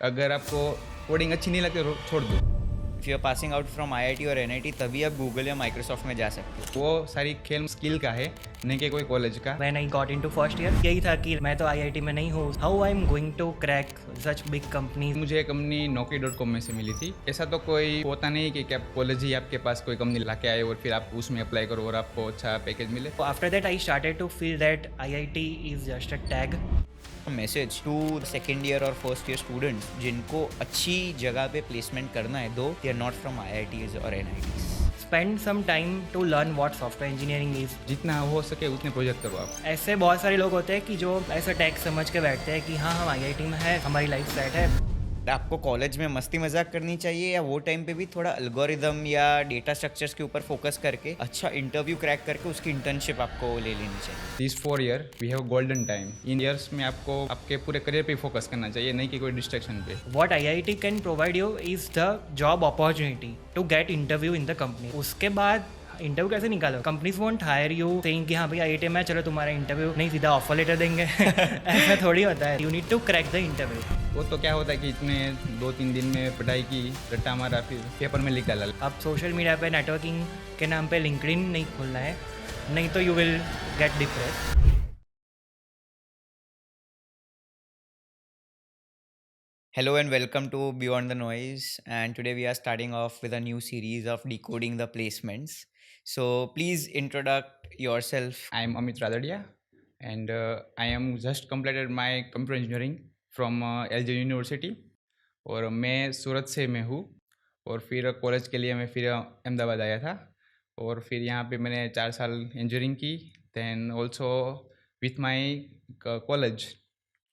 अगर आपको कोडिंग अच्छी नहीं लगती तो छोड़ दो। If you are passing out from IIT और एनआईटी तभी आप गूगल या माइक्रोसॉफ्ट में जा सकते हो। वो सारी खेल स्किल का है, नहीं कि कोई कॉलेज का। When I got into first year यही था कि मैं तो आईआईटी में नहीं हूँ, how I am going to crack such big companies. मुझे कंपनी naukri.com में से मिली थी। ऐसा तो कोई होता नहीं कि आप कॉलेज ही आपके पास कोई कंपनी ला के आए और फिर आप उसमें अप्लाई करो और आपको अच्छा पैकेज मिले। After that I started to feel that IIT is just a tag. Message to second year और फर्स्ट ईयर स्टूडेंट्स जिनको अच्छी जगह पे प्लेसमेंट करना है, though they are not from IITs और NITs. Spend some time to learn what software engineering is. जितना हो सके उतने प्रोजेक्ट करो आप। ऐसे बहुत सारे लोग होते हैं कि जो ऐसा टैग समझ के बैठते हैं कि हाँ हम आईआईटी में है, हमारी लाइफ सेट है। आपको कॉलेज में मस्ती मजाक करनी चाहिए या वो टाइम पे भी थोड़ा एल्गोरिदम या डेटा स्ट्रक्चर्स के ऊपर फोकस करके अच्छा इंटरव्यू क्रैक करके उसकी इंटर्नशिप आपको ले लेनी चाहिए। This 4 year we have golden time. इन ईयर्स में आपको आपके पूरे करियर पे फोकस करना चाहिए, नहीं कि कोई डिस्ट्रैक्शन पे। What IIT can provide you is the job opportunity to get interview in the company. उसके बाद इंटरव्यू कैसे निकालो? Companies won't hire you saying कि हाँ भाई आईआईटी में चलो तुम्हारा इंटरव्यू नहीं, सीधा ऑफर लेटर देंगे। ऐसा थोड़ी होता है। You need to crack the interview. वो तो क्या होता है कि इतने 2-3 दिन में पढ़ाई की, रट्टा मारा, फिर पेपर में लिख डाला। अब सोशल मीडिया पे नेटवर्किंग के नाम पे लिंक्डइन नहीं खोलना है, नहीं तो you will get depress. Hello and welcome to Beyond the Noise, and today we are starting off with a new series of decoding the placements. So please introduce yourself. I am Amit Radadia and I am just completed my computer engineering from LJ University और मैं सूरत से मैं हूँ। और फिर college के लिए मैं फिर अहमदाबाद आया था और फिर यहाँ पे मैंने 4 साल इंजीनियरिंग की। Then also with my college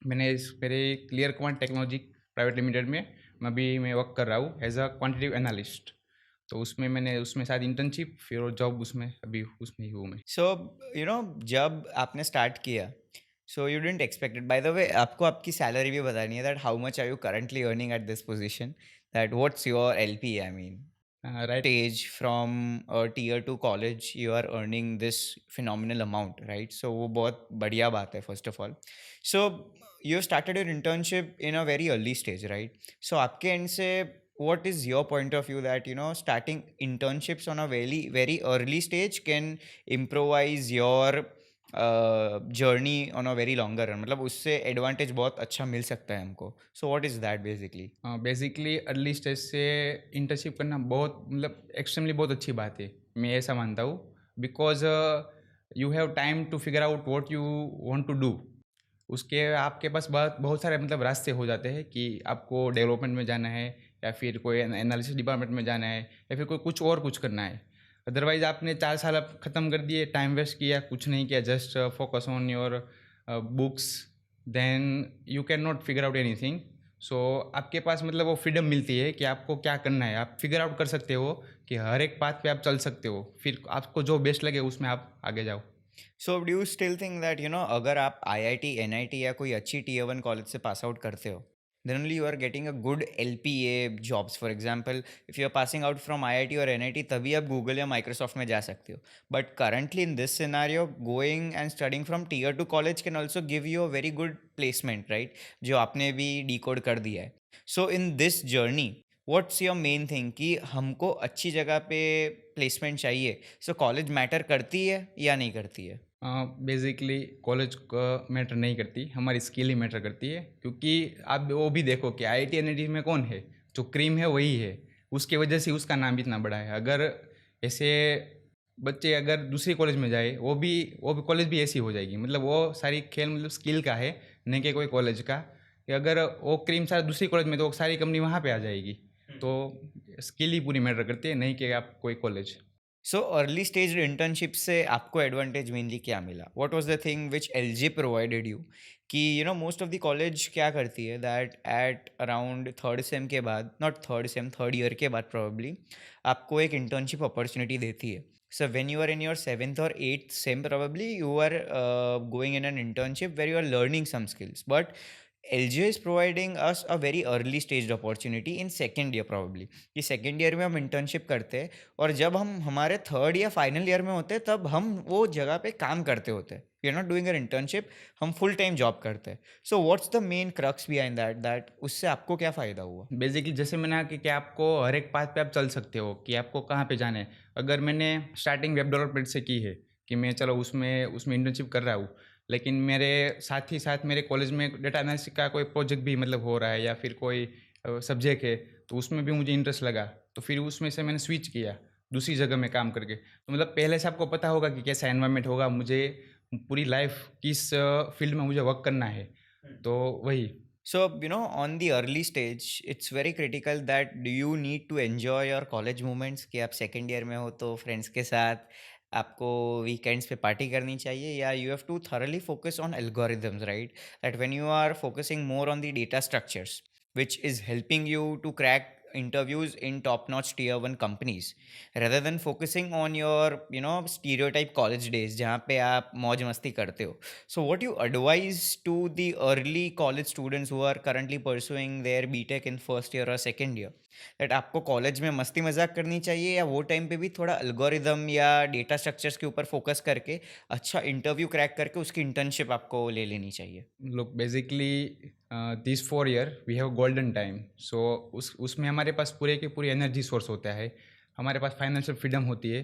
मैंने मेरे clear quant technology private limited में मैं वर्क कर रहा हूँ एज अ क्वांटिटेटिव एनालिस्ट। तो उसमें मैंने उसमें शायद इंटर्नशिप फिर जॉब उसमें अभी उसमें ही हूँ मैं। So जब आपने स्टार्ट किया, so you didn't expect it. By the way, आपको आपकी सैलरी भी बतानी है, that how much are you currently earning at this position, that what's your LP, I mean. Right. Stage from tier 2 college you are earning this phenomenal amount, right? So वो बहुत बढ़िया बात है first of all. So you started your internship in a very early stage, right? So आपके end से what is your point of view that starting internships on a very very early stage can improvise your journey on a very longer run, मतलब उससे advantage बहुत अच्छा मिल सकता है हमको. So what is that basically? Basically early stage से internship करना बहुत मतलब एक्सट्रीमली बहुत अच्छी बात है, मैं ऐसा मानता हूँ। Because you have time to figure out what you want to do. उसके आपके पास बहुत बहुत सारे मतलब रास्ते हो जाते हैं कि आपको डेवलपमेंट में जाना है या फिर कोई एनालिसिस डिपार्टमेंट में जाना है या फिर कोई कुछ करना है। अदरवाइज आपने 4 साल अब ख़त्म कर दिए, टाइम वेस्ट किया, कुछ नहीं किया, just focus on your books, then you can not figure out anything. So आपके पास मतलब वो फ्रीडम मिलती है कि आपको क्या करना है, आप फिगर आउट कर सकते हो कि हर एक पाथ पे आप चल सकते हो, फिर आपको जो बेस्ट लगे उसमें आप आगे जाओ। So do you still think that अगर आप IIT NIT या कोई अच्छी tier 1 कॉलेज से पास आउट करते हो, then only you are getting a good LPA jobs. For example, if you are passing out from IIT or NIT तभी आप गूगल या माइक्रोसॉफ्ट में जा सकते हो. But currently in this scenario, going and studying from tier 2 college can also give you a very good placement, right? जो आपने भी decode कर दिया है. So in this journey, what's your main thing कि हमको अच्छी जगह पे प्लेसमेंट चाहिए, सो कॉलेज मैटर करती है या नहीं करती है? बेसिकली कॉलेज का मैटर नहीं करती, हमारी स्किल ही मैटर करती है। क्योंकि आप वो भी देखो कि IIT NIT में कौन है, जो क्रीम है वही है, उसके वजह से उसका नाम इतना बड़ा है। अगर ऐसे बच्चे अगर दूसरी कॉलेज में जाए, वो भी कॉलेज भी ऐसी हो जाएगी। मतलब वो सारी खेल मतलब स्किल का है, नहीं कि कोई कॉलेज का। कि अगर वो क्रीम सारा दूसरी कॉलेज में तो सारी कंपनी वहाँ पे आ जाएगी। तो स्किल ही पूरी मैटर करती है, नहीं कि आप कोई college. So early stage internship से आपको एडवांटेज मेनली क्या मिला? What was the thing which LG provided you? कि मोस्ट ऑफ द कॉलेज क्या करती है that at around third same के बाद, not third same, third year के बाद प्रॉब्ली आपको एक इंटर्नशिप अपॉर्चुनिटी देती है. So when you are in your 7th or 8th sem, probably you are going in an internship where you are learning some skills. But LG is providing us a very early staged opportunity in second year probably. कि second year में हम internship करते हैं और जब हम हमारे third या final year में होते हैं तब हम वो जगह पे काम करते होते हैं. We are not doing uh internship, हम फुल टाइम जॉब करते हैं. So what's the main crux behind that उससे आपको क्या फ़ायदा हुआ? बेसिकली जैसे मैंने कहा कि आपको हर एक पाथ पे आप चल सकते हो कि आपको कहाँ पे जाना है. अगर मैंने स्टार्टिंग वेब डेवलपमेंट से की है कि मैं चलो उसमें उसमें इंटर्नशिप कर रहा हूँ, लेकिन मेरे साथ ही साथ मेरे कॉलेज में डेटा एनालिसिस का कोई प्रोजेक्ट भी मतलब हो रहा है या फिर कोई सब्जेक्ट है, तो उसमें भी मुझे इंटरेस्ट लगा, तो फिर उसमें से मैंने स्विच किया दूसरी जगह में काम करके. तो मतलब पहले से आपको पता होगा कि कैसा एनवायरनमेंट होगा, मुझे पूरी लाइफ किस फील्ड में मुझे वर्क करना है. तो वही. So, on the early stage, it's very critical that do you need to enjoy your college moments कि आप सेकेंड ईयर में हो तो फ्रेंड्स के साथ आपको वीकेंड्स पे पार्टी करनी चाहिए, या you have to thoroughly focus on algorithms, right? That when you are focusing more on the data structures, which is helping you to crack interviews in top-notch tier 1 companies, rather than focusing on your stereotype college days जहाँ पे आप मौज मस्ती करते हो. So, what you advise to the early college students who are currently pursuing their BTech in first year or second year, that आपको college में मस्ती मजाक करनी चाहिए, या वो टाइम पे भी थोड़ा अल्गोरिदम या डेटा स्ट्रक्चर्स के ऊपर फोकस करके अच्छा इंटरव्यू क्रैक करके उसकी इंटर्नशिप आपको ले लेनी चाहिए? लोग basically this 4 year we have golden time. So उसमें हमारे पास पूरे की पूरी एनर्जी सोर्स होता है, हमारे पास फाइनेंशियल फ्रीडम होती है,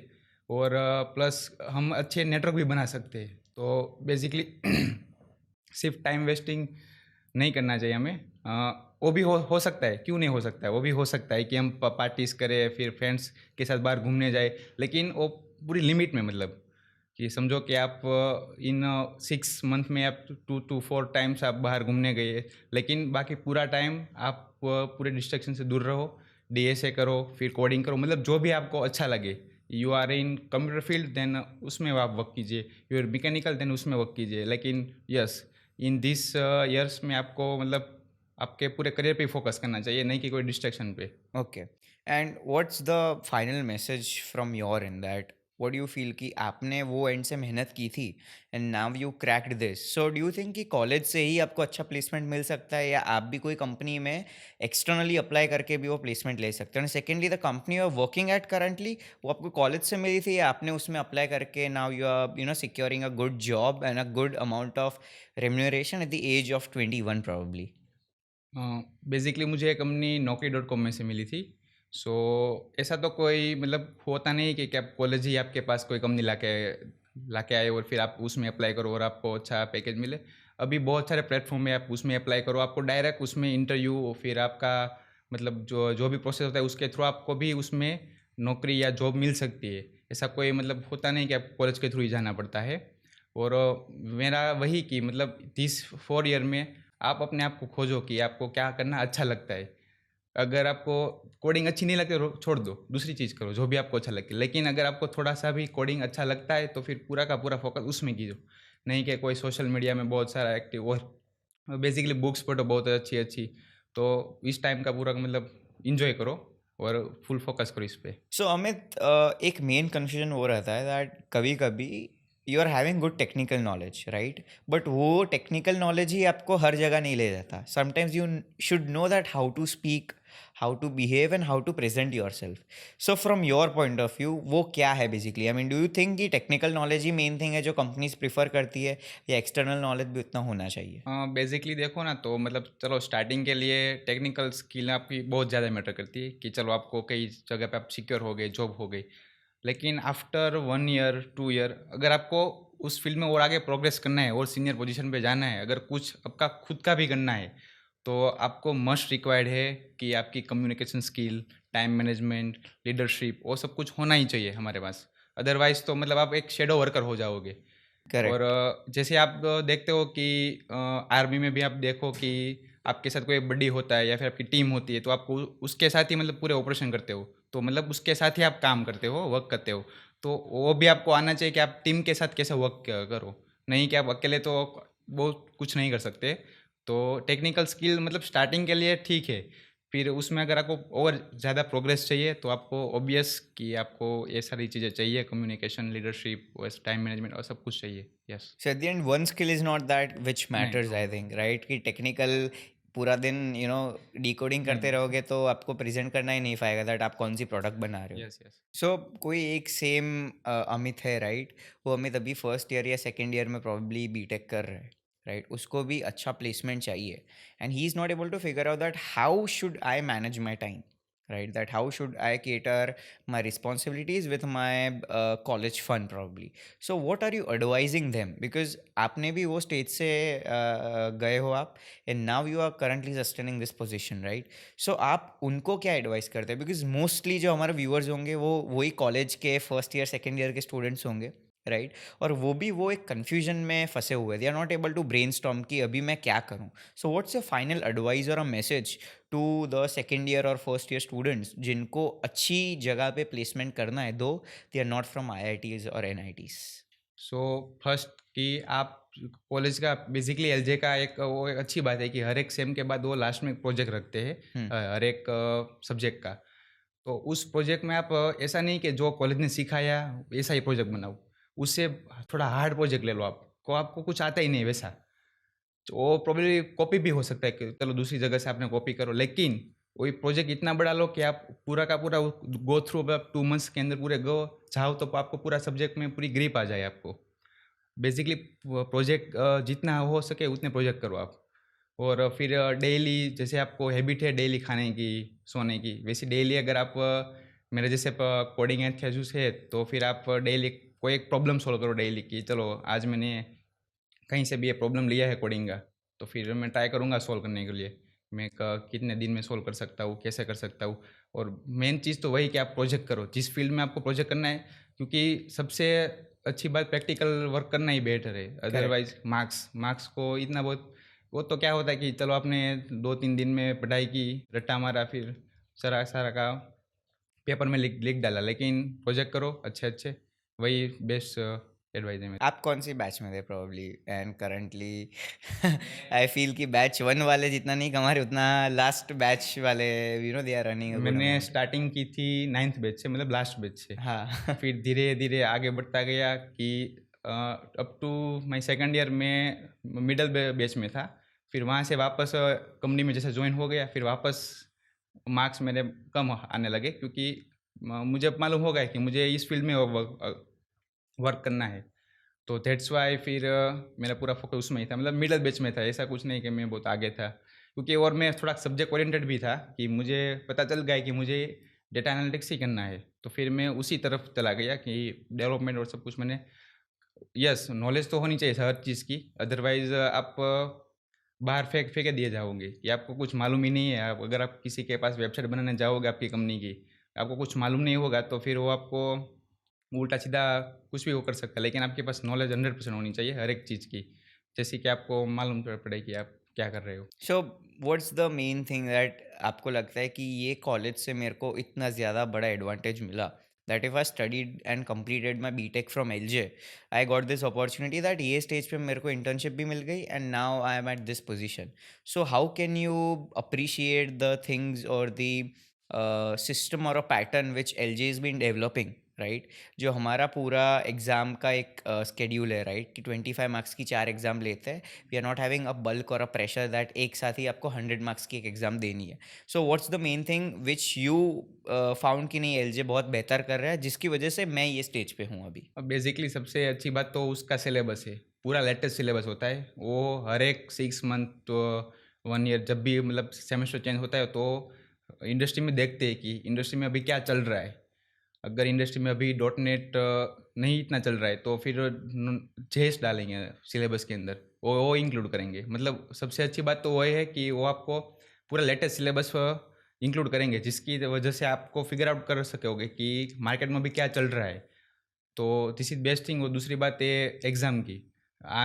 और प्लस हम अच्छे नेटवर्क भी बना सकते हैं. तो बेसिकली सिर्फ टाइम वेस्टिंग नहीं करना चाहिए हमें. वो भी हो सकता है, क्यों नहीं हो सकता है, वो भी हो सकता है कि हम पार्टीज करें, फिर फ्रेंड्स के साथ बाहर घूमने जाए, लेकिन वो पूरी लिमिट में. मतलब कि समझो कि आप इन 6 मंथ में आप 2 to 4 टाइम्स आप बाहर घूमने गए, लेकिन बाकी पूरा टाइम आप पूरे डिस्ट्रैक्शन से दूर रहो, DSA करो, फिर कोडिंग करो, मतलब जो भी आपको अच्छा लगे. You are in computer field then उसमें आप वर्क कीजिए, यू आर मैकेनिकल देन उसमें वर्क कीजिए, लेकिन यस इन दिस ईयर्स में आपको मतलब आपके पूरे करियर पे फोकस करना चाहिए, नहीं कि कोई डिस्ट्रैक्शन पे. Okay. And what's the final message from your in that what you feel कि आपने वो एंड से मेहनत की थी and now you cracked this, so do you think कि कॉलेज से ही आपको अच्छा प्लेसमेंट मिल सकता है, या आप भी कोई कंपनी में एक्सटर्नली अप्लाई करके भी वो प्लेसमेंट ले सकते हो? And secondly, the company you are working at currently, वो आपको कॉलेज से मिली थी या आपने उसमें अप्लाई करके now you are securing a good job and a good amount of remuneration at the age of 21 probably? Basically मुझे कंपनी Naukri.com में से मिली थी. सो ऐसा तो कोई मतलब होता नहीं कि आप कॉलेज ही आपके पास कोई कंपनी लाके आए और फिर आप उसमें अप्लाई करो और आपको अच्छा पैकेज मिले. अभी बहुत सारे प्लेटफॉर्म में आप उसमें अप्लाई करो, आपको डायरेक्ट उसमें इंटरव्यू, फिर आपका मतलब जो जो भी प्रोसेस होता है उसके थ्रू आपको भी उसमें नौकरी या जॉब मिल सकती है. ऐसा कोई मतलब होता नहीं कि आप कॉलेज के थ्रू ही जाना पड़ता है. और मेरा वही कि मतलब 4 ईयर में आप अपने आप को खोजो कि आपको क्या करना अच्छा लगता है. अगर आपको कोडिंग अच्छी नहीं लगती तो छोड़ दो, दूसरी चीज़ करो जो भी आपको अच्छा लगे. लेकिन अगर आपको थोड़ा सा भी कोडिंग अच्छा लगता है तो फिर पूरा का पूरा फोकस उसमें कीजिए, नहीं कि कोई सोशल मीडिया में बहुत सारा एक्टिव, और बेसिकली बुक्स पढ़ो बहुत अच्छी अच्छी. तो इस टाइम का पूरा मतलब इंजॉय करो और फुल फोकस करो इस पर. सो अमित, एक मेन कन्फ्यूजन वो रहता है दैट कभी कभी you are having good technical knowledge, right, but वो टेक्निकल नॉलेज ही आपको हर जगह नहीं ले जाता. Sometimes you should know that how to speak, how to behave and how to present योर सेल्फ. So from your point of view वो क्या है बेसिकली? I mean, do you think कि टेक्निकल नॉलेज ही मेन थिंग है जो कंपनीज प्रीफर करती है, या एक्सटर्नल नॉलेज भी उतना होना चाहिए? बेसिकली देखो ना, तो मतलब चलो स्टार्टिंग के लिए टेक्निकल स्किल आपकी बहुत ज़्यादा मैटर करती है कि चलो आपको कई जगह पे आप सिक्योर हो गए, जॉब हो गई. लेकिन आफ्टर 1 ईयर 2 ईयर अगर आपको उस फील्ड में और आगे प्रोग्रेस करना है और सीनियर पोजीशन पे जाना है, अगर कुछ आपका खुद का भी करना है, तो आपको मस्ट रिक्वायर्ड है कि आपकी communication skill, time management, leadership, वो सब कुछ होना ही चाहिए हमारे पास. अदरवाइज तो मतलब आप एक शेडो वर्कर हो जाओगे. करेक्ट. और जैसे आप देखते हो कि आर्मी में भी आप देखो कि आपके साथ कोई बड्डी होता है या फिर आपकी टीम होती है, तो आपको उसके साथ ही मतलब पूरे ऑपरेशन करते हो, तो मतलब उसके साथ ही आप काम करते हो, वर्क करते हो. तो वो भी आपको आना चाहिए कि आप टीम के साथ कैसे वर्क करो, नहीं कि आप अकेले तो वो कुछ नहीं कर सकते. तो टेक्निकल स्किल मतलब स्टार्टिंग के लिए ठीक है, फिर उसमें अगर आपको और ज़्यादा प्रोग्रेस चाहिए तो आपको ऑब्वियस कि आपको ये सारी चीज़ें चाहिए, कम्युनिकेशन, लीडरशिप, टाइम मैनेजमेंट और सब कुछ चाहिए. Yes. So at the end, one skill is not that which matters, नहीं. I think, right? कि technical पूरा दिन डिकोडिंग करते रहोगे तो आपको प्रेजेंट करना ही नहीं पाएगा दैट आप कौन सी प्रोडक्ट बना रहे हो. Yes yes. सो कोई एक सेम अमित है राइट, वो अमित अभी फर्स्ट ईयर या सेकेंड ईयर में प्रॉब्ली बीटेक कर रहा है राइट, उसको भी अच्छा प्लेसमेंट चाहिए and he is not able to figure out that how should I manage my time right, that how should I cater my responsibilities with my college fund probably. So what are you advising them, because आपने भी वो stage से गए हो आप and now you are currently sustaining this position right. So आप उनको क्या एडवाइस करते हैं, बिकॉज मोस्टली जो हमारे व्यूअर्स होंगे वो वही कॉलेज के फर्स्ट ईयर सेकेंड ईयर के स्टूडेंट्स होंगे राइट, और वो एक कन्फ्यूजन में फंसे हुए, they are not able to brain storm कि अभी मैं क्या करूँ. So what's your final advice और a message to the second year और फर्स्ट ईयर स्टूडेंट्स जिनको अच्छी जगह पे प्लेसमेंट करना है though they are not from IITs और NITs. सो फर्स्ट कि आप कॉलेज का बेसिकली एलजे का वो एक अच्छी बात है कि हर एक सेम के बाद वो लास्ट में एक प्रोजेक्ट रखते हैं हर एक सब्जेक्ट का. तो उस प्रोजेक्ट में आप ऐसा नहीं कि जो कॉलेज ने सिखाया ऐसा ही प्रोजेक्ट बनाओ, उससे थोड़ा हार्ड प्रोजेक्ट ले लो. आपको कुछ आता ही नहीं वैसा, तो वो प्रॉब्लली कॉपी भी हो सकता है कि चलो दूसरी जगह से आपने कॉपी करो, लेकिन वही प्रोजेक्ट इतना बड़ा लो कि आप पूरा का पूरा गो थ्रू 2 मंथ्स के अंदर पूरे गो जाओ तो आपको पूरा सब्जेक्ट में पूरी ग्रिप आ जाए. आपको बेसिकली प्रोजेक्ट जितना हो सके उतने प्रोजेक्ट करो आप. और फिर डेली जैसे आपको हैबिट है डेली खाने की सोने की, वैसे डेली अगर आप मेरे जैसे कोडिंग एंथुसियास्ट है तो फिर आप डेली कोई एक प्रॉब्लम सॉल्व करो डेली कि चलो आज मैंने कहीं से भी ये प्रॉब्लम लिया है कोडिंग का, तो फिर मैं ट्राई करूँगा सॉल्व करने के लिए मैं कितने दिन में सॉल्व कर सकता हूँ, कैसे कर सकता हूँ. और मेन चीज़ तो वही कि आप प्रोजेक्ट करो जिस फील्ड में आपको प्रोजेक्ट करना है, क्योंकि सबसे अच्छी बात प्रैक्टिकल वर्क करना ही बेटर है. अदरवाइज मार्क्स को इतना बहुत वो तो क्या होता है कि चलो आपने 2-3 दिन में पढ़ाई की, रट्टा मारा, फिर सारा का पेपर में लिख डाला, लेकिन प्रोजेक्ट करो अच्छे वही बेस्ट एडवाइस है मेरा. आप कौन सी बैच में थे probably and currently I feel कि बैच 1 वाले जितना नहीं कमा रहे उतना लास्ट बैच वाले दे आर रनिंग. मैंने स्टार्टिंग की थी 9th बैच से, मतलब लास्ट बैच से. हाँ फिर धीरे धीरे आगे बढ़ता गया कि up to my second year में मिडल बैच में था. फिर वहाँ से वापस कंपनी में जैसे ज्वाइन हो गया, फिर वापस मार्क्स मेरे कम आने लगे, क्योंकि मुझे मालूम हो गया कि मुझे इस फील्ड में वर्क करना है. तो दैट्स वाई फिर मेरा पूरा फोकस उसमें ही था, मतलब मिडल बैच में था. ऐसा कुछ नहीं कि मैं बहुत आगे था, क्योंकि और मैं थोड़ा सब्जेक्ट ओरिएंटेड भी था कि मुझे पता चल गया कि मुझे डेटा एनालिटिक्स ही करना है. तो फिर मैं उसी तरफ चला गया कि डेवलपमेंट और सब कुछ मैंने. यस, नॉलेज तो होनी चाहिए हर चीज़ की, अदरवाइज आप बाहर फेंके दिए जाओगे कि आपको कुछ मालूम ही नहीं है. आप अगर आप किसी के पास वेबसाइट बनाने जाओगे आपकी कंपनी की, आपको कुछ मालूम नहीं होगा तो फिर वो आपको उल्टा सीधा कुछ भी वो कर सकता है. लेकिन आपके पास नॉलेज 100% होनी चाहिए हर एक चीज़ की, जैसे कि आपको मालूम पड़े कि आप क्या कर रहे हो. सो what's the main thing that आपको लगता है कि ये कॉलेज से मेरे को इतना ज़्यादा बड़ा एडवांटेज मिला, that if I studied and completed my BTech from LJ, I got this opportunity that ये स्टेज पे मेरे को इंटर्नशिप भी मिल गई and now I am at this position. So how can you appreciate the things और the system और a pattern which LJ is been developing right, जो हमारा पूरा एग्ज़ाम का एक स्केड्यूल है राइट, कि 25 मार्क्स की 4 एग्ज़ाम लेते हैं. We are not having a bulk और अ प्रेशर दैट एक साथ ही आपको 100 मार्क्स की एक एग्ज़ाम देनी है. सो what's the main thing which you found कि नहीं LJ बहुत बेहतर कर रहा है जिसकी वजह से मैं ये स्टेज पे हूँ अभी? अब बेसिकली सबसे अच्छी बात तो उसका सिलेबस है, पूरा लेटेस्ट सिलेबस होता है. वो हर एक 6 मंथ तो 1 ईयर जब भी मतलब सेमेस्टर चेंज होता है तो इंडस्ट्री में देखते हैं कि इंडस्ट्री में अभी क्या चल रहा है. अगर इंडस्ट्री में अभी .NET नहीं इतना चल रहा है तो फिर JS डालेंगे सिलेबस के अंदर, वो इंक्लूड करेंगे. मतलब सबसे अच्छी बात तो वही है कि वो आपको पूरा लेटेस्ट सिलेबस इंक्लूड करेंगे, जिसकी वजह से आपको फिगर आउट कर सकोगे कि मार्केट में अभी क्या चल रहा है. तो दिस इज़ बेस्ट थिंग. और दूसरी बात है एग्ज़ाम की,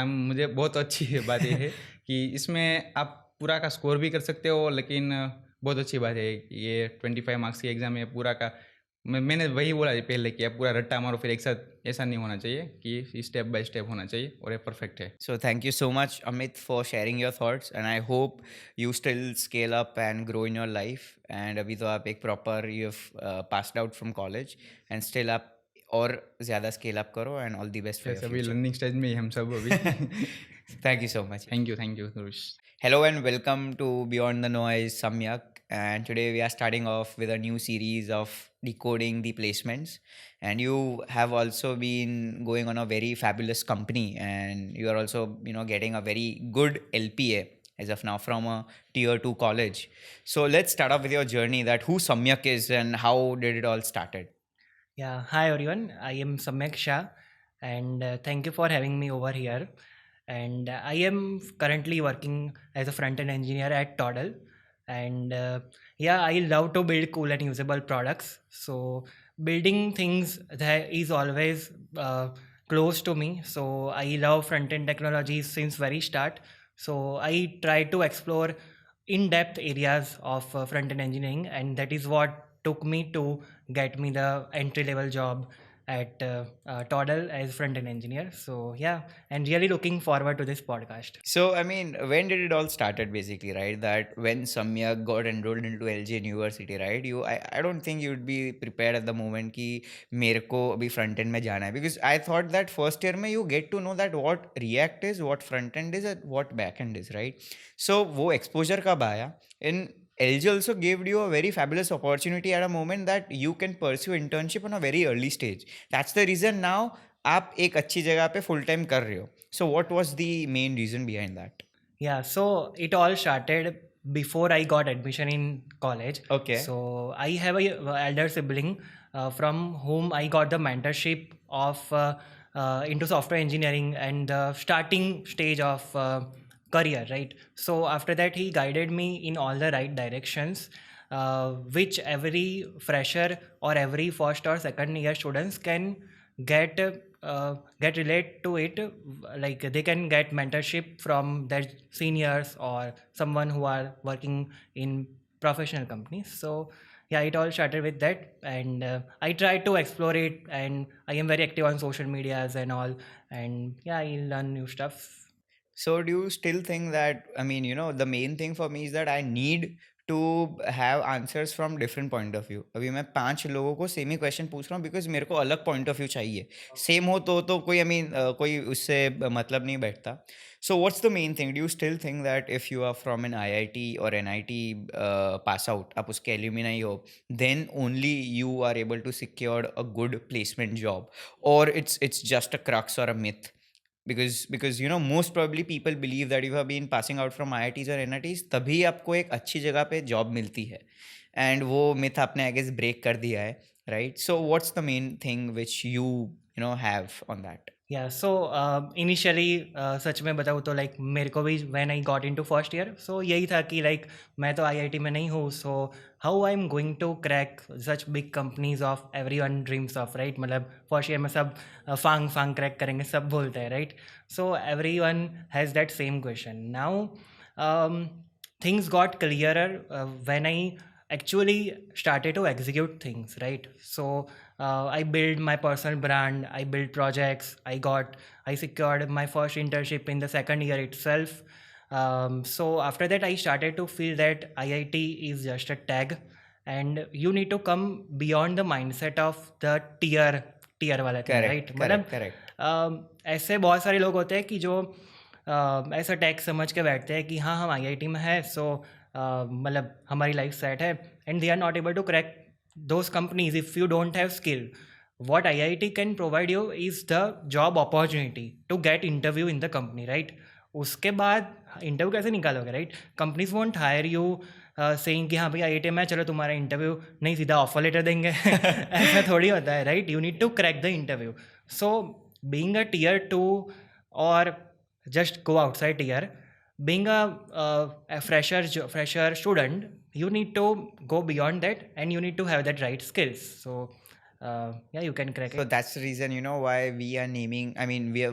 मुझे बहुत अच्छी बात ये है कि इसमें आप पूरा का स्कोर भी कर सकते हो, लेकिन बहुत अच्छी बात है ये 25 मार्क्स की एग्ज़ाम है पूरा का. मैंने वही बोला पहले कि आप पूरा रट्टा मारो फिर एक साथ, ऐसा नहीं होना चाहिए कि स्टेप बाय स्टेप होना चाहिए, और ये परफेक्ट है. So thank you so much Amit for sharing your thoughts and I hope you still scale up and grow in your life. And अभी तो आप एक proper you have passed out from college and still आप और ज़्यादा scale up करो and all the best for your अभी future. Learning stage में ही हम सब अभी. Thank you so much. Thank you, Suresh. Hello and welcome to Beyond the Noise, Samyak. And today we are starting off with a new series of decoding the placements. And you have also been going on a very fabulous company, and you are also, getting a very good LPA as of now from a tier 2 college. So let's start off with your journey, that who Samyak is and how did it all started. Yeah, hi everyone. I am Samyak Shah, and thank you for having me over here. And I am currently working as a front-end engineer at Toddle. And yeah, I love to build cool and usable products. So building things that is always close to me. So I love front-end technologies since very start. So I try to explore in-depth areas of front-end engineering, and that is what took me to get me the entry-level job at Toddle as front-end engineer. So yeah, and really looking forward to this podcast. So, when did it all started basically, right? That when Samyak got enrolled into LG University, right? I don't think you'd be prepared at the moment कि मेरे को अभी front end में जाना है, because I thought that first year में you get to know that what React is, what front end is, and what back end is, right? So वो exposure कब आया? In LG also gave you a very fabulous opportunity at a moment that you can pursue internship on a very early stage. That's the reason now आप एक अच्छी जगह पे full time कर रहे हो. So what was the main reason behind that? Yeah, so it all started before I got admission in college. Okay. So I have a elder sibling from whom I got the mentorship of into software engineering and the starting stage of career, right? So after that, he guided me in all the right directions, which every fresher or every first or second year students can get relate to it. Like they can get mentorship from their seniors or someone who are working in professional companies. So yeah, it all started with that, and I try to explore it, and I am very active on social medias and all, and yeah, I learn new stuff. So do you still think that, the main thing for me is that I need to have answers from different point of view. अभी मैं 5 लोगों को same ही question पूछ रहा हूँ because मेरे को अलग पॉइंट ऑफ व्यू चाहिए. सेम हो तो कोई कोई उससे मतलब नहीं बैठता. So what's the main thing? Do you still think that if you are from an IIT or NIT pass out, आप उसके alumni हो, then only you are able to secure a good placement job, or it's just a crux or a myth? Because most probably people believe that if you have been passing out from IITs or NITs तभी आपको एक अच्छी जगह पे job मिलती है, and वो myth आपने आई गेस ब्रेक कर दिया है, right? So what's the main thing which you have on that? Yeah, so initially सच में बताऊँ तो लाइक मेरे को भी when I got into first year, so यही था कि लाइक मैं तो IIT में नहीं हूँ, so how I'm going to crack such big companies of everyone dreams of, right? मतलब फर्स्ट ईयर में सब फांग फांग क्रैक करेंगे सब बोलते हैं, right? So everyone has that same question. Now things got clearer when I actually started to execute things, right? So I built my personal brand, I built projects, I secured my first internship in the second year itself. So after that I started to feel that IIT is just a tag, and you need to come beyond the mindset of the tier वाला thing, right? मतलब ऐसे बहुत सारे लोग होते हैं कि जो ऐसा टैग समझ के बैठते हैं कि हाँ हम IIT में है, सो मतलब हमारी लाइफ सेट है, and they are not able to crack those companies if you don't have skill. What IIT can provide you is the job opportunity to get interview in the company, right? उसके बाद interview कैसे निकालोगे, right? Companies won't hire you saying कि हाँ भाई IIT में चलो तुम्हारा इंटरव्यू नहीं, सीधा ऑफर लेटर देंगे. ऐसा थोड़ी होता है, right? You need to crack the interview. So being a tier 2 or just go outside tier, being a fresher student, you need to go beyond that, and you need to have that right skills. So yeah, you can crack So it. that's the reason why we are naming,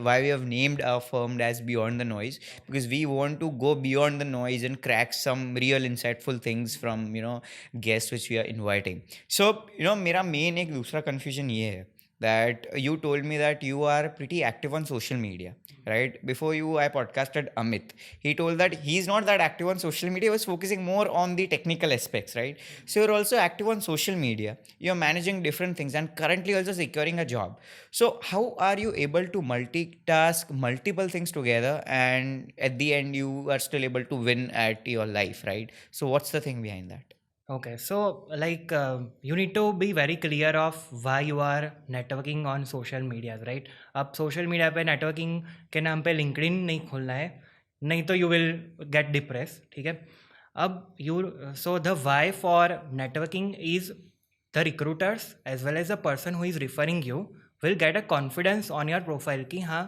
why we have named our firm as Beyond the Noise, because we want to go beyond the noise and crack some real insightful things from guests which we are inviting. So मेरा main एक दूसरा confusion ये है that you told me that you are pretty active on social media, right? Before you, I podcasted Amit. He told that he's not that active on social media, he was focusing more on the technical aspects, right? So you're also active on social media, you're managing different things, and currently also securing a job. So how are you able to multitask multiple things together, and at the end you are still able to win at your life, right? So what's the thing behind that? Okay, so like you need to be very clear of why you are networking on social media, right? अब social media पे networking के नाम पे LinkedIn नहीं खोलना है, नहीं तो you will get depressed, ठीक है? अब you so the why for networking is the recruiters as well as the person who is referring you will get a confidence on your profile कि हाँ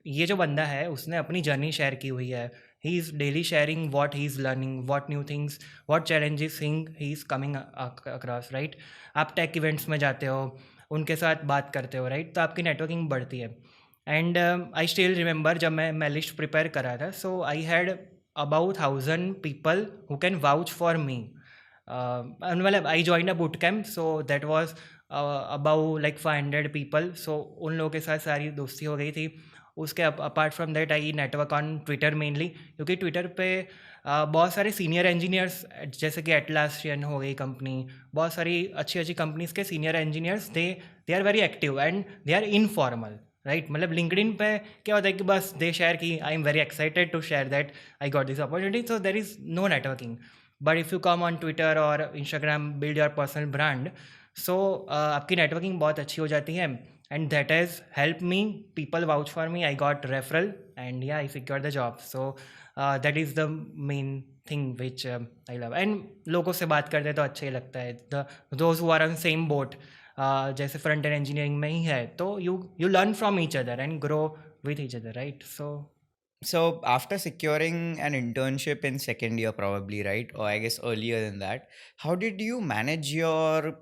ये जो बंदा है उसने अपनी जर्नी शेयर की हुई है. He is daily sharing what he is learning, what new things, what challenges he is coming across, right? आप टेक इवेंट्स में जाते हो, उनके साथ बात करते हो, राइट? तो आपकी नेटवर्किंग बढ़ती है. एंड आई स्टिल रिमेंबर जब मैं लिस्ट प्रिपेयर कर रहा था, so I had about 1000 people who can vouch for me. मतलब I join a boot camp, so that was about like 500 people. So उन लोगों के साथ सारी दोस्ती हो गई थी. उसके apart from that I network on Twitter mainly, क्योंकि ट्विटर पे बहुत सारे सीनियर इंजीनियर्स जैसे कि एटलासियन हो गई कंपनी, बहुत सारी अच्छी अच्छी कंपनीज के senior engineers they are very active and they are informal, right? मतलब लिंक्डइन पे क्या होता है कि बस दे शेयर की I am very excited to share that I got this opportunity, so there is no networking. But if you come on Twitter और Instagram, build your personal brand, so आपकी networking बहुत अच्छी हो जाती है. And that has helped me. People vouch for me. I got referral, and yeah, I secured the job. So that is the main thing which I love. And लोगों से बात करते तो अच्छा ही लगता है. Those who are on same boat, जैसे front end engineering में ही है, तो you learn from each other and grow with each other, right? So after securing an internship in second year probably, right? Or I guess earlier than that, how did you manage your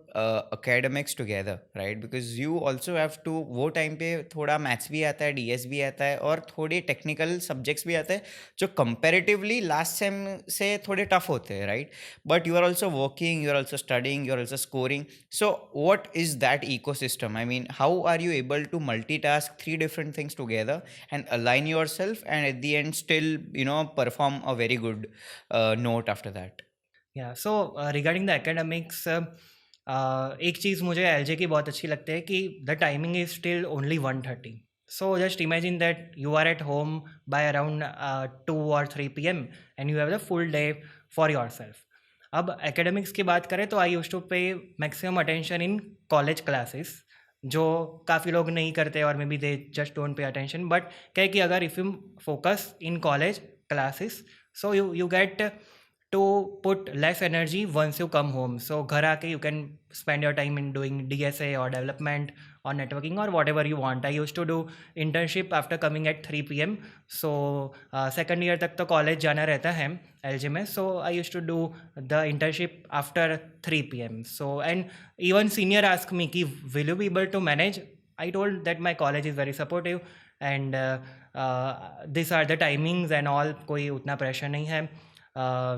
academics together, right? Because you also have to, वो time पे थोड़ा maths भी आता है, DS भी आता है, और थोड़े technical subjects भी आते हैं जो comparatively last sem से थोड़े tough होते हैं, right? But you are also working, you are also studying, you are also scoring. So what is that ecosystem? I mean, how are you able to multitask 3 different things together and align yourself, and at the end still, you know, perform a very good note after that? Yeah, so regarding the academics, एक चीज़ मुझे LJ की बहुत अच्छी लगती है कि the timing is still only 1:30. So just imagine that you are at home by around 2 or 3 p.m. and you have the full day for yourself. अब academics की बात करें तो आई यूज्ड टू पे maximum attention in college classes, जो काफ़ी लोग नहीं करते और may be they just don't pay attention. But क्या है कि अगर if you focus in college classes, so you get to put less energy once you come home. So घर आके you can spend your time in doing DSA or development or networking or whatever you want. I used to do internship after coming at 3 p.m. So second year तक तो college जाना रहता है LG में. So I used to do the internship after 3 p.m. So and even senior asked me कि will you be able to manage? I told that my college is very supportive and these are the timings and all, कोई उतना pressure नहीं है.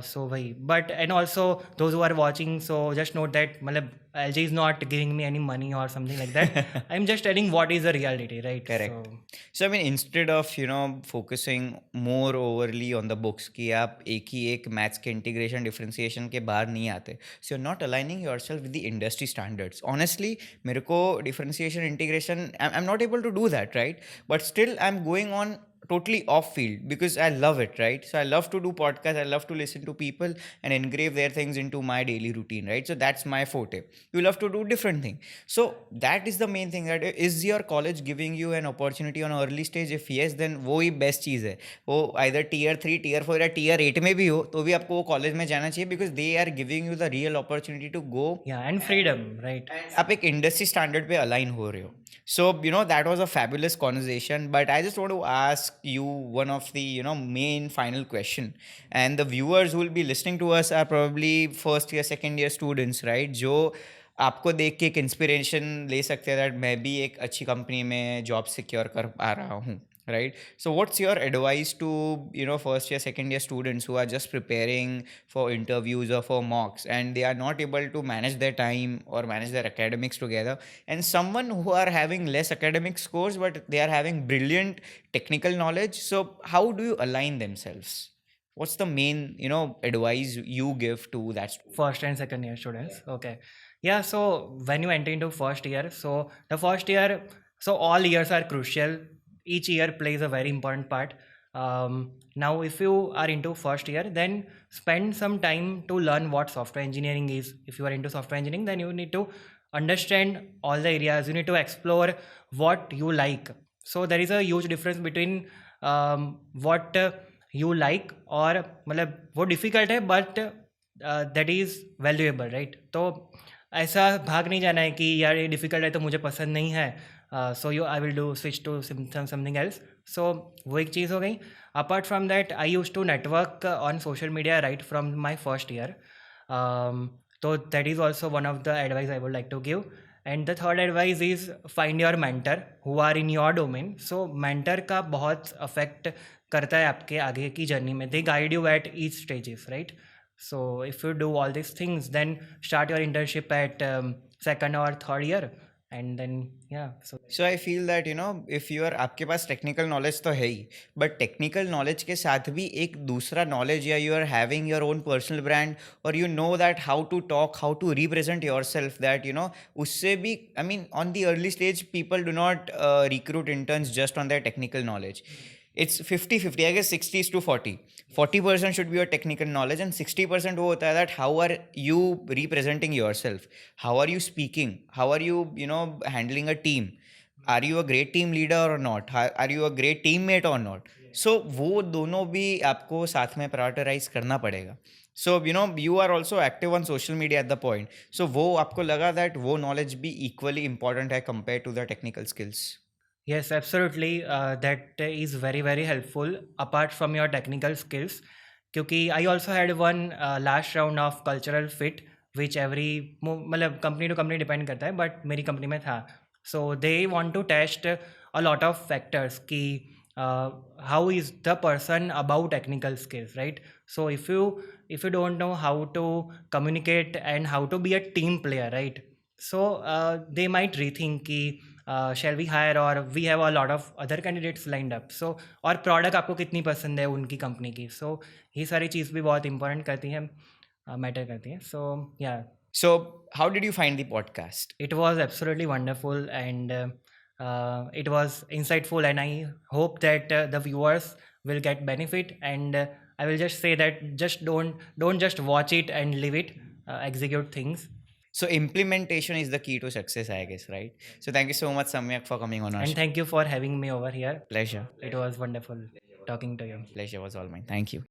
So वही, but and also those who are watching, so just note that मतलब LG is not giving me any money or something like that. I'm just telling what is the reality, right? Correct. So I mean, instead of, you know, focusing more overly on the books कि आप एक ही एक maths के integration differentiation के बाहर नहीं आते, so you're not aligning yourself with the industry standards. Honestly, मेरे को differentiation integration, I'm not able to do that, right? But still I'm going on totally off field because I love it, right? So I love to do podcasts, I love to listen to people and engrave their things into my daily routine, right? So that's my forte. You love to do different things. So that is the main thing, that is your college giving you an opportunity on early stage? If yes, then वो ही best चीज़ है. वो either tier 3, tier 4 या tier 8 में भी हो तो भी आपको वो college में जाना चाहिए, because they are giving you the real opportunity to go. Yeah, and freedom, right? आप एक industry standard पे align हो रहे हो. So, you know, that was a fabulous conversation, but I just want to ask you one of the, you know, main final question. And the viewers who will be listening to us are probably first year, second year students, right? जो आपको देख के एक inspiration ले सकते हैं that मैं भी एक अच्छी कंपनी में जॉब सिक्योर कर पा रहा हूँ. right? So what's your advice to, first year, second year students who are just preparing for interviews or for mocks, and they are not able to manage their time or manage their academics together, and someone who are having less academic scores but they are having brilliant technical knowledge? So how do you align themselves? What's the main, advice you give to that student? First and second year students. Okay. Yeah, so when you enter into first year, so the first year, so all years are crucial. Each year plays a very important part. Now if you are into first year, then spend some time to learn what software engineering is. If you are into software engineering, then you need to understand all the areas. You need to explore what you like. So there is a huge difference between what you like और मतलब वो difficult है but that is valuable, right? तो ऐसा भाग नहीं जाना है कि यार ये difficult है तो मुझे पसंद नहीं है, so I will do switch to something else. So वो एक चीज़ हो गई. Apart from that, I used to network on social media right from my first year. So that is also one of the advice I would like to give. And the third advice is find your mentor who are in your domain. So mentor का बहुत affect करता है आपके आगे की journey में. They guide you at each stages, right? So if you do all these things, then start your internship at second or third year, and then yeah. So I feel that, if you are, आपके पास technical knowledge तो है ही, but technical knowledge के साथ भी एक दूसरा knowledge, या you are having your own personal brand, और you know that how to talk, how to represent yourself, that उससे भी, I mean on the early stage people do not recruit interns just on their technical knowledge. It's 50-50, I guess 60 is to 40. 40% should be your technical knowledge, and 60% वो होता है that how are you representing yourself, how are you speaking, how are you, handling a team, are you a great team leader or not, are you a great teammate or not. So वो दोनों भी आपको साथ में prioritize करना पड़ेगा. So you are also active on social media at the point. So वो आपको लगा that वो knowledge भी equally important है compared to the technical skills? Yes, absolutely. That is very, very helpful apart from your technical skills. क्योंकि I also had one last round of cultural fit, which every मतलब company to company depend करता है, but मेरी company में था. So they want to test a lot of factors कि how is the person about technical skills, right? So if you don't know how to communicate and how to be a team player, right? So they might rethink कि shall we hire, or we have a lot of other candidates lined up. So और product आपको कितनी पसंद है उनकी company की. So ये सारी चीज़ भी बहुत important करती हैं, matter करती हैं. So yeah. So how did you find the podcast? It was absolutely wonderful, and it was insightful, and I hope that the viewers will get benefit. And I will just say that just don't just watch it and leave it. Execute things. So implementation is the key to success, I guess, right? So thank you so much, Samyak, for coming on our And show. thank you for having me over here. Pleasure. It was wonderful talking to you. Pleasure was all mine. Thank you.